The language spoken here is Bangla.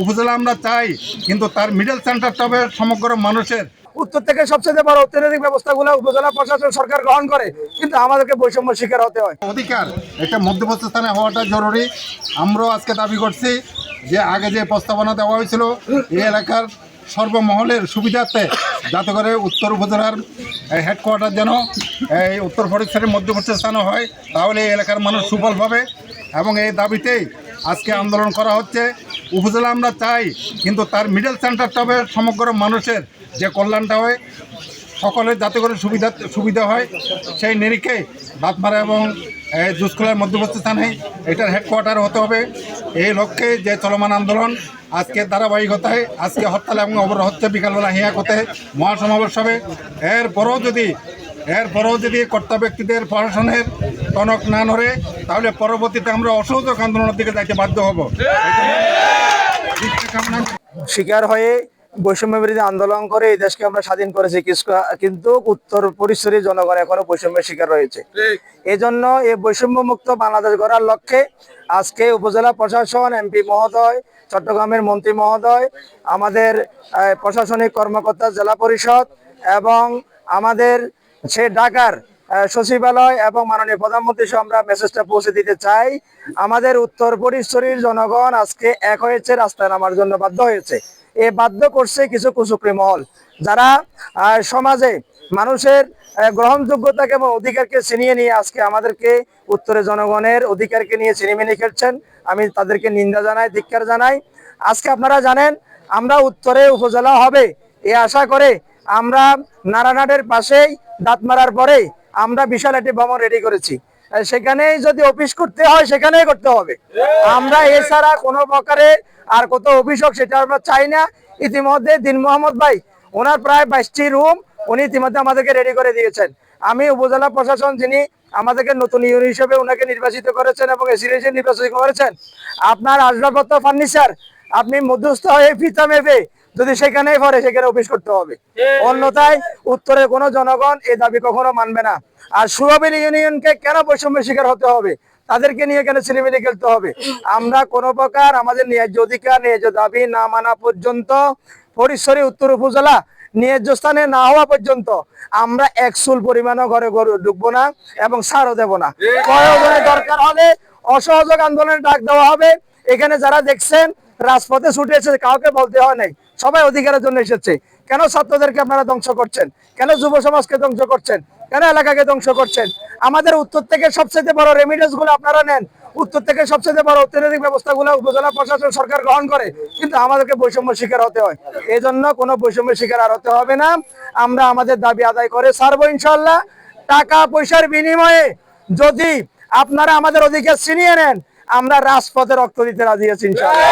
উপজেলা আমরা চাই, কিন্তু তার মিডল সেন্টারটা হবে সমগ্র মানুষের। উত্তর থেকে সবচেয়ে বড় অর্থনৈতিক ব্যবস্থাগুলো উপজেলা প্রশাসন সরকার গ্রহণ করে, কিন্তু আমাদেরকে বৈষম্য শিকার হতে হয়। অধিকার এটা মধ্যবর্তী স্থানে হওয়াটা জরুরি। আমরাও আজকে দাবি করছি যে আগে যে প্রস্তাবনা দেওয়া হয়েছিল এই এলাকার সর্বমহলের সুবিধার্থে, যাতে করে উত্তর উপজেলার হেডকোয়ার্টার যেন এই উত্তর ফটিকছড়ির মধ্যবর্তী স্থানে হয়, তাহলে এই এলাকার মানুষ সুফল পাবে। এবং এই দাবিতেই আজকে আন্দোলন করা হচ্ছে। উপজেলা আমরা চাই, কিন্তু তার মিডল সেন্টারটা হবে সমগ্র মানুষের, যে কল্যাণটা হয় সকলের যাতে করে সুবিধা হয়, সেই নিরিখে দাঁতমারা এবং জুসকোলার মধ্যবর্তী স্থানে এটার হেডকোয়ার্টার হতে হবে। এই লক্ষ্যে যে চলমান আন্দোলন আজকে ধারাবাহিকতায় আজকে হরতাল এবং অবরোধ হচ্ছে, বিকালবেলা হিয়াকতে মহাসমাবেশ হবে। এরপরেও যদি কর্তা ব্যক্তিদের প্রশাসনের টনক না নড়ে, তাহলে পরবর্তীতে আমরা অসহযোগ আন্দোলনের দিকে যাইতে বাধ্য হব। শিকার হয়ে বৈষম্য বিরোধী আন্দোলন করে এই দেশকে আমরা স্বাধীন করেছি, কিন্তু উত্তর পরিসরী জনগণ এখনো বৈষম্যের শিকার রয়েছে। এই জন্য এই বৈষম্য মুক্ত বাংলাদেশ গড়ার লক্ষ্যে আজকে উপজেলা প্রশাসন, এমপি মহোদয়, চট্টগ্রামের মন্ত্রী মহোদয়, আমাদের প্রশাসনিক কর্মকর্তা, জেলা পরিষদ এবং আমাদের সে ঢাকার সচিবালয় এবং মাননীয় প্রধানমন্ত্রী সহ আমরা মেসেজটা পৌঁছে দিতে চাই। আমাদের উত্তর পরিসরীর জনগণ আজকে এক হয়েছে, রাস্তায় নামার জন্য বাধ্য হয়েছে। এ বাধ্য করছে কিছু কুচক্রী মহল, যারা সমাজে মানুষের গ্রহণযোগ্যতাকে এবং অধিকারকে ছিনিয়ে নিয়ে আজকে আমাদেরকে উত্তরের জনগণের অধিকারকে নিয়ে ছিনিমিনি খেলছেন। আমি তাদেরকে নিন্দা জানাই, ধিক্কার জানাই। আজকে আপনারা জানেন আমরা উত্তরে উপজেলা হবে এ আশা করে আমরা নারায়ণহাটের পাশেই দাঁতমারার পরে আমরা বিশাল একটি ভবন রেডি করেছি। সেখানেই যদি অফিস করতে হয় সেখানেই করতে হবে। আমরা এছাড়া কোনো প্রকারে আর কত অভিযোগ সেটা আমরা চাই না। ইতিমধ্যে দিন মোহাম্মদ ভাই ওনার প্রায় 22টি রুম উনি ইতিমধ্যে আমাদেরকে রেডি করে দিয়েছেন। আমি উপজেলা প্রশাসন, যিনি আমাদেরকে নতুন ইউনি হিসেবে ওনাকে নির্বাচিত করেছেন এবং এসি হিসেবে নির্বাচিত করেছেন, আপনার আসবাবপত্র ফার্নিচার আপনি মধ্যস্থ হয়ে ফিতা মেপে যদি সেখানেই পরে সেখানে অফিস করতে হবে। অন্যথায় উত্তরের কোনো জনগণ এই দাবি কখনো মানবে না। আর সুরাবিল ইউনিয়নকে কেন বৈষম্যের শিকার হতে হবে, তাদেরকে নিয়ে কেন ছিনিমিনি খেলতে হবে? আমরা কোনো প্রকার আমাদের ন্যায্য অধিকার, ন্যায্য দাবি না মানা পর্যন্ত, ফটিকছড়ি উত্তর উপজেলা ন্যায্য স্থানে না হওয়া পর্যন্ত আমরা এক চুল পরিমাণও ঘরে ঢুকবো না এবং ছাড়ও দেব না। প্রয়োজনে দরকার হলে অসহযোগ আন্দোলনের ডাক দেওয়া হবে। এখানে যারা দেখছেন রাজপথে ছুটে এসেছে, কাউকে বলতে হয় নাই, সবাই অধিকারের জন্য এসেছে। কেন ছাত্রদেরকে আপনারা ধ্বংস করছেন? কেন যুব সমাজকে ধ্বংস করছেন? কেন এলাকাকে ধ্বংস করছেন? আমাদের উত্তর থেকে সবচেয়ে বড় রেমিডেন্স গুলো আপনারা নেন, উত্তর থেকে সবচেয়ে বড় অর্থনৈতিক ব্যবস্থাগুলো উপজেলা প্রশাসন সরকার গ্রহণ করে, কিন্তু আমাদেরকে বৈষম্য শিকার হতে হয়। এই জন্য কোনো বৈষম্য শিকার আর হতে হবে না। আমরা আমাদের দাবি আদায় করে ছাড়বো ইনশাল্লাহ। টাকা পয়সার বিনিময়ে যদি আপনারা আমাদের অধিকার ছিনিয়ে নেন, আমরা রাজপথে রক্ত দিতে রাজি আছি ইনশাল্লাহ।